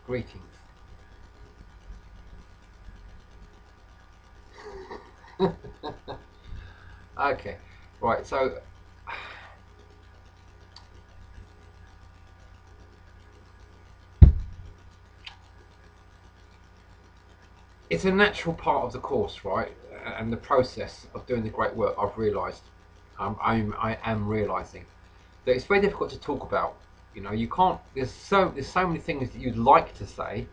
Greetings. Okay, right, so it's a natural part of the course, right? And the process of doing the great work, I've realised, I am realising that it's very difficult to talk about. You know, you can't. There's so many things that you'd like to say,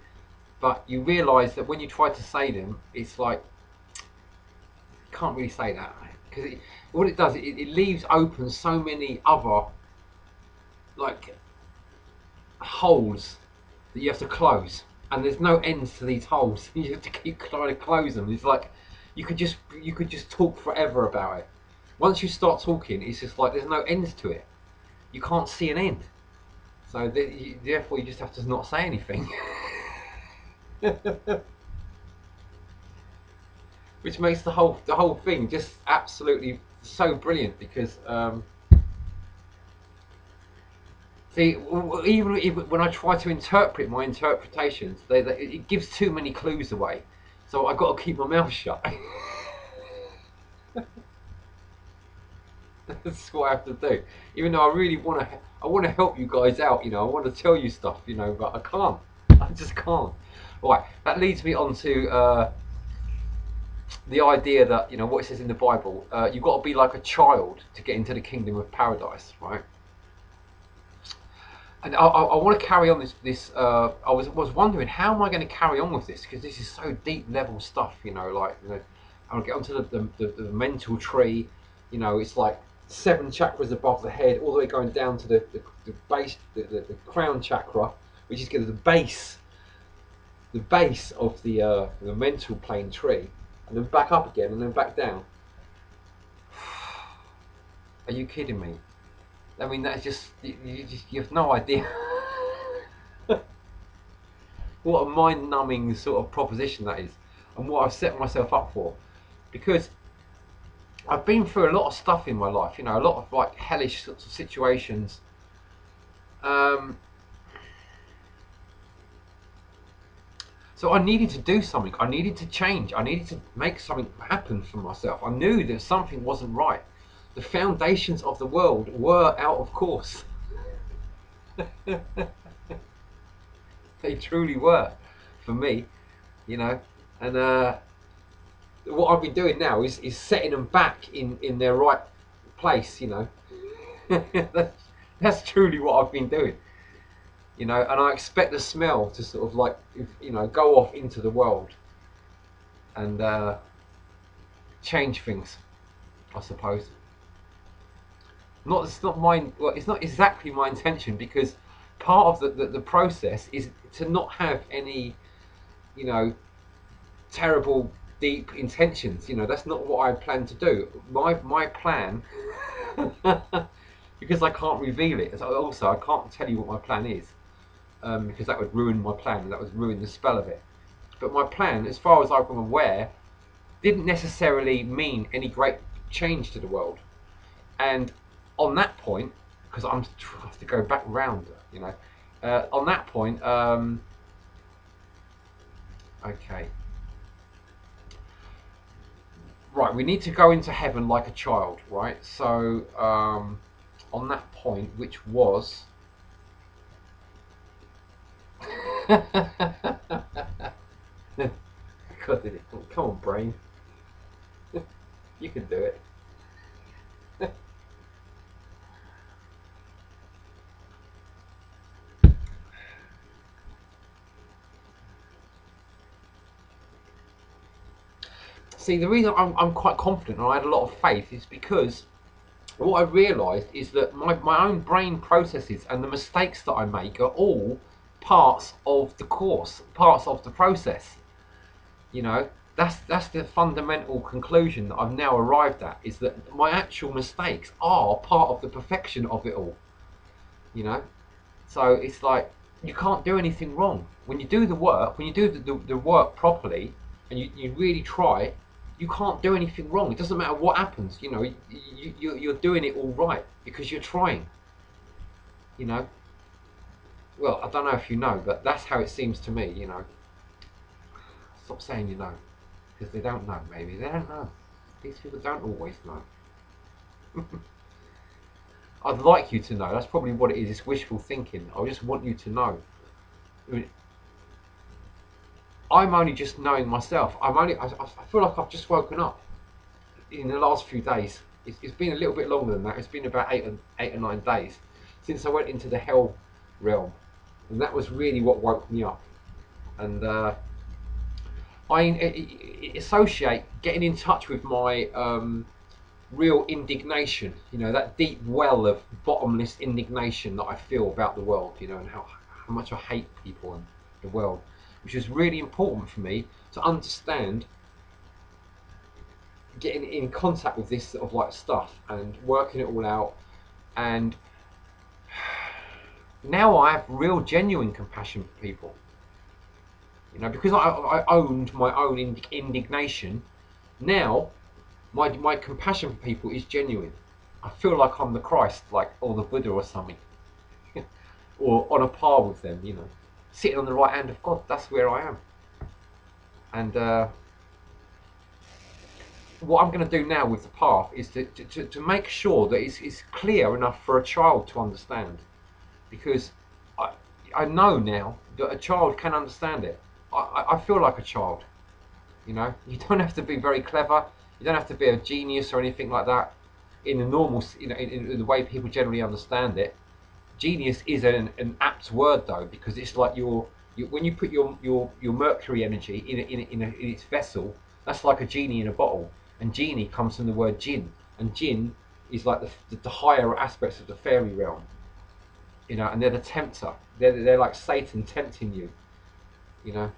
but you realise that when you try to say them, it's like you can't really say that because what it does, it leaves open so many other like holes that you have to close, and there's no ends to these holes. You have to keep trying to close them. It's like you could just talk forever about it. Once you start talking, it's just like there's no ends to it. You can't see an end. So therefore, you just have to not say anything, which makes the whole thing just absolutely so brilliant. Because see, even when I try to interpret my interpretations, it gives too many clues away. So I've got to keep my mouth shut. That's what I have to do. Even though I really I want to help you guys out. You know, I want to tell you stuff. You know, but I can't. I just can't. Right. That leads me on to the idea that you know what it says in the Bible. You've got to be like a child to get into the kingdom of paradise, right? And I want to carry on I was wondering how am I going to carry on with this, because this is so deep level stuff. You know, like you know, I'll get onto the mental tree. You know, it's like 7 chakras above the head, all the way going down to the base, the crown chakra, which is going to the base of the mental plane tree, and then back up again, and then back down. Are you kidding me? I mean, that's just you have no idea what a mind-numbing sort of proposition that is, and what I've set myself up for, because I've been through a lot of stuff in my life. You know, a lot of like hellish sorts of situations. Um, so I needed to do something. I needed to change. I needed to make something happen for myself. I knew that something wasn't right. The foundations of the world were out of course. They truly were, for me. You know, and what I've been doing now is setting them back in their right place. You know, that's truly what I've been doing. You know, and I expect the smell to sort of like you know go off into the world and change things, I suppose. Not it's not mine. Well, it's not exactly my intention, because part of the process is to not have any you know terrible deep intentions. You know, that's not what I plan to do. My plan, because I can't reveal it. Also, I can't tell you what my plan is, because that would ruin my plan. That would ruin the spell of it. But my plan, as far as I'm aware, didn't necessarily mean any great change to the world. And on that point, because I'm have to go back round, you know, on that point, okay, right, we need to go into heaven like a child, right? So on that point, which was, God, did it? Come on, brain, you can do it. See, the reason I'm quite confident and I had a lot of faith is because what I realised is that my own brain processes and the mistakes that I make are all parts of the course, parts of the process. You know, that's the fundamental conclusion that I've now arrived at, is that my actual mistakes are part of the perfection of it all. You know, so it's like you can't do anything wrong when you do the work. When you do the work properly and you really try, you can't do anything wrong. It doesn't matter what happens. You know, you're doing it all right because you're trying. You know, well, I don't know if you know, but that's how it seems to me. You know, stop saying you know, because they don't know. Maybe they don't know. These people don't always know. I'd like you to know. That's probably what it is. It's wishful thinking. I just want you to know. I mean, I'm only just knowing myself. I feel like I've just woken up in the last few days. It's been a little bit longer than that. It's been about 8 or 9 days since I went into the hell realm, and that was really what woke me up. And I associate getting in touch with my real indignation. You know, that deep well of bottomless indignation that I feel about the world. You know, and how much I hate people and the world, which is really important for me to understand. Getting in contact with this sort of like stuff and working it all out, and now I have real genuine compassion for people, you know, because I owned my own indignation. Now my compassion for people is genuine. I feel like I'm the Christ, like, or the Buddha or something, or on a par with them, you know, sitting on the right hand of God. That's where I am. And what I'm going to do now with the path is to make sure that it's clear enough for a child to understand, because I know now that a child can understand it. I feel like a child, you know. You don't have to be very clever, you don't have to be a genius or anything like that in the normal, you know, in the way people generally understand it. Genius is an apt word though, because it's like when you put your mercury energy in its vessel, that's like a genie in a bottle. And genie comes from the word jinn, and jinn is like the higher aspects of the fairy realm, you know, and they're the tempter. They're like Satan tempting you, you know.